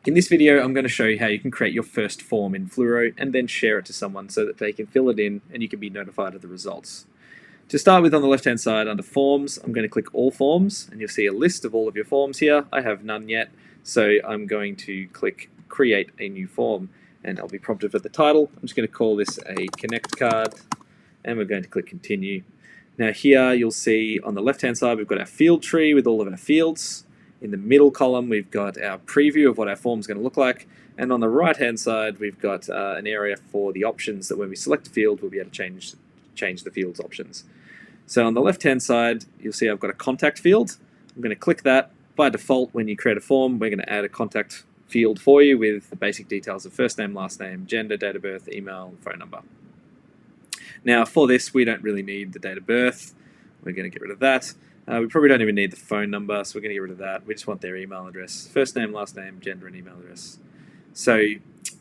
In this video, I'm going to show you how you can create your first form in Fluoro and then share it to someone so that they can fill it in and you can be notified of the results. To start with, on the left-hand side under Forms, I'm going to click All Forms, and you'll see a list of all of your forms here. I have none yet, so I'm going to click Create a New Form, and I'll be prompted for the title. I'm just going to call this a Connect card, and we're going to click Continue. Now here you'll see on the left-hand side we've got our field tree with all of our fields. In the middle column we've got our preview of what our form is going to look like, and on the right-hand side we've got an area for the options that when we select a field we'll be able to change the field's options. So on the left-hand side, you'll see I've got a contact field. I'm going to click that. By default, when you create a form, we're going to add a contact field for you with the basic details of first name, last name, gender, date of birth, email, phone number. Now for this, we don't really need the date of birth. We're going to get rid of that. We probably don't even need the phone number, so we're going to get rid of that. We just want their email address. First name, last name, gender, and email address. So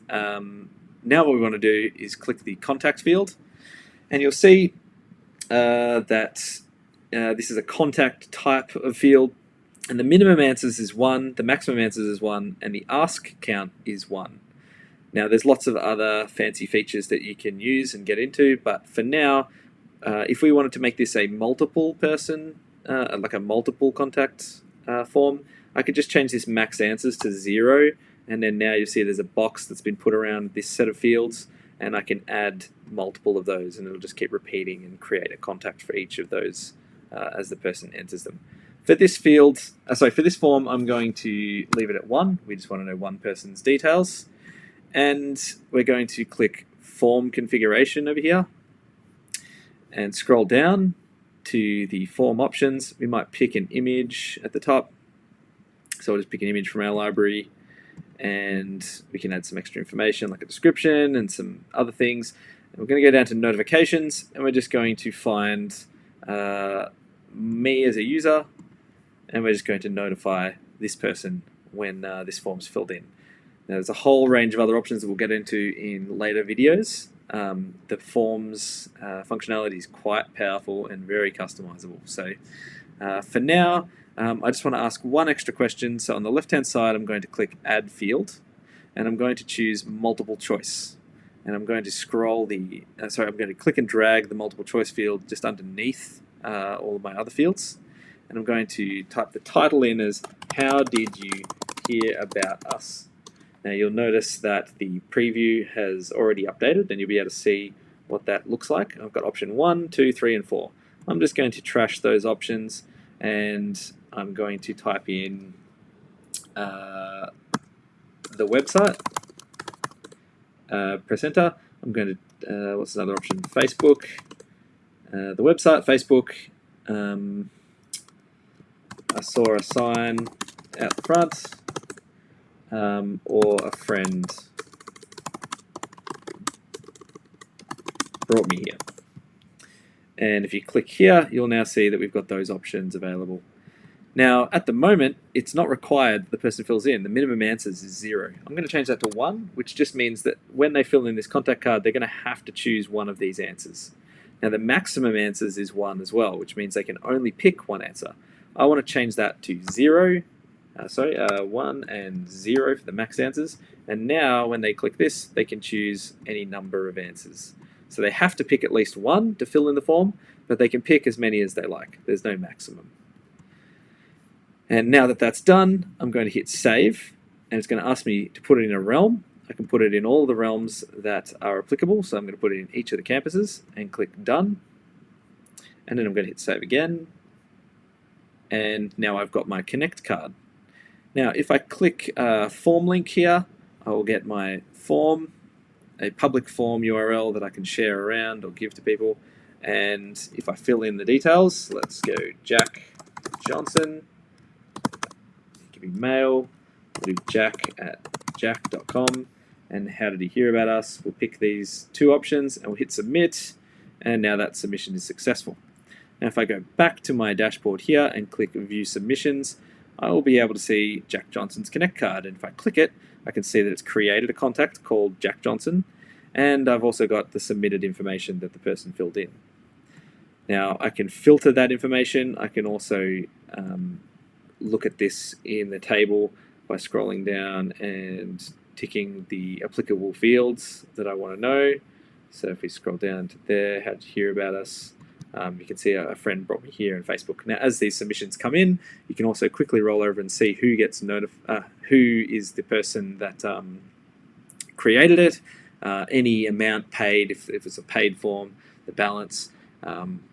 now what we want to do is click the contact field, and you'll see that this is a contact type of field, and the minimum answers is 1, the maximum answers is 1, and the ask count is 1. Now there's lots of other fancy features that you can use and get into, but for now, if we wanted to make this a multiple person, like a multiple contact form, I could just change this max answers to 0, and then now you see there's a box that's been put around this set of fields, and I can add multiple of those, and it'll just keep repeating and create a contact for each of those as the person enters them. For this field, for this form, I'm going to leave it at 1. We just want to know one person's details, and we're going to click Form Configuration over here, and scroll down to the form options. We might pick an image at the top, so I'll just pick an image from our library. And we can add some extra information like a description and some other things. And we're going to go down to notifications, and we're just going to find me as a user, and we're just going to notify this person when this form's filled in. Now there's a whole range of other options that we'll get into in later videos. The forms functionality is quite powerful and very customizable. So for now, I just want to ask one extra question. So on the left-hand side, I'm going to click Add Field, and I'm going to choose Multiple Choice. And I'm going to scroll the, I'm going to click and drag the multiple choice field just underneath all of my other fields. And I'm going to type the title in as, How did you hear about us? Now you'll notice that the preview has already updated, and you'll be able to see what that looks like. I've got option 1, 2, 3, and 4. I'm just going to trash those options, and I'm going to type in the website, press enter. I'm going to, what's another option? Facebook, the website, Facebook. I saw a sign out the front, or a friend brought me here. And if you click here, you'll now see that we've got those options available. Now, at the moment, it's not required that the person fills in. The minimum answers is 0. I'm going to change that to 1, which just means that when they fill in this contact card, they're going to have to choose one of these answers. Now, the maximum answers is 1 as well, which means they can only pick one answer. I want to change that to 1 and 0 for the max answers. And now, when they click this, they can choose any number of answers. So they have to pick at least 1 to fill in the form, but they can pick as many as they like. There's no maximum. And now that that's done, I'm going to hit Save, and it's going to ask me to put it in a realm. I can put it in all the realms that are applicable, so I'm going to put it in each of the campuses and click Done. And then I'm going to hit Save again. And now I've got my Connect card. Now, if I click Form link here, I will get my form, a public form URL that I can share around or give to people. And if I fill in the details, let's go Jack Johnson, it can be mail, we'll do jack@jack.com, and how did he hear about us? We'll pick these 2 options and we'll hit submit, and now that submission is successful. Now if I go back to my dashboard here and click View Submissions, I will be able to see Jack Johnson's Connect card, and if I click it, I can see that it's created a contact called Jack Johnson, and I've also got the submitted information that the person filled in. Now I can filter that information. I can also look at this in the table by scrolling down and ticking the applicable fields that I want to know. So if we scroll down to there, how to hear about us, you can see a friend brought me here in Facebook. Now, as these submissions come in, you can also quickly roll over and see who gets who is the person that created it, any amount paid, if it's a paid form, the balance,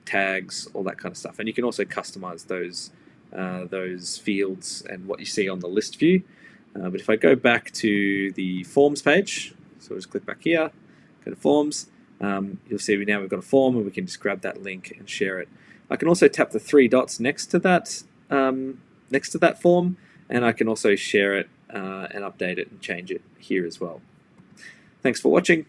tags, all that kind of stuff. And you can also customize those fields and what you see on the list view. But if I go back to the forms page, so we'll just click back here, go to forms, you'll see we've got a form and we can just grab that link and share it. I can also tap the 3 dots next to that form, and I can also share it and update it and change it here as well. Thanks for watching.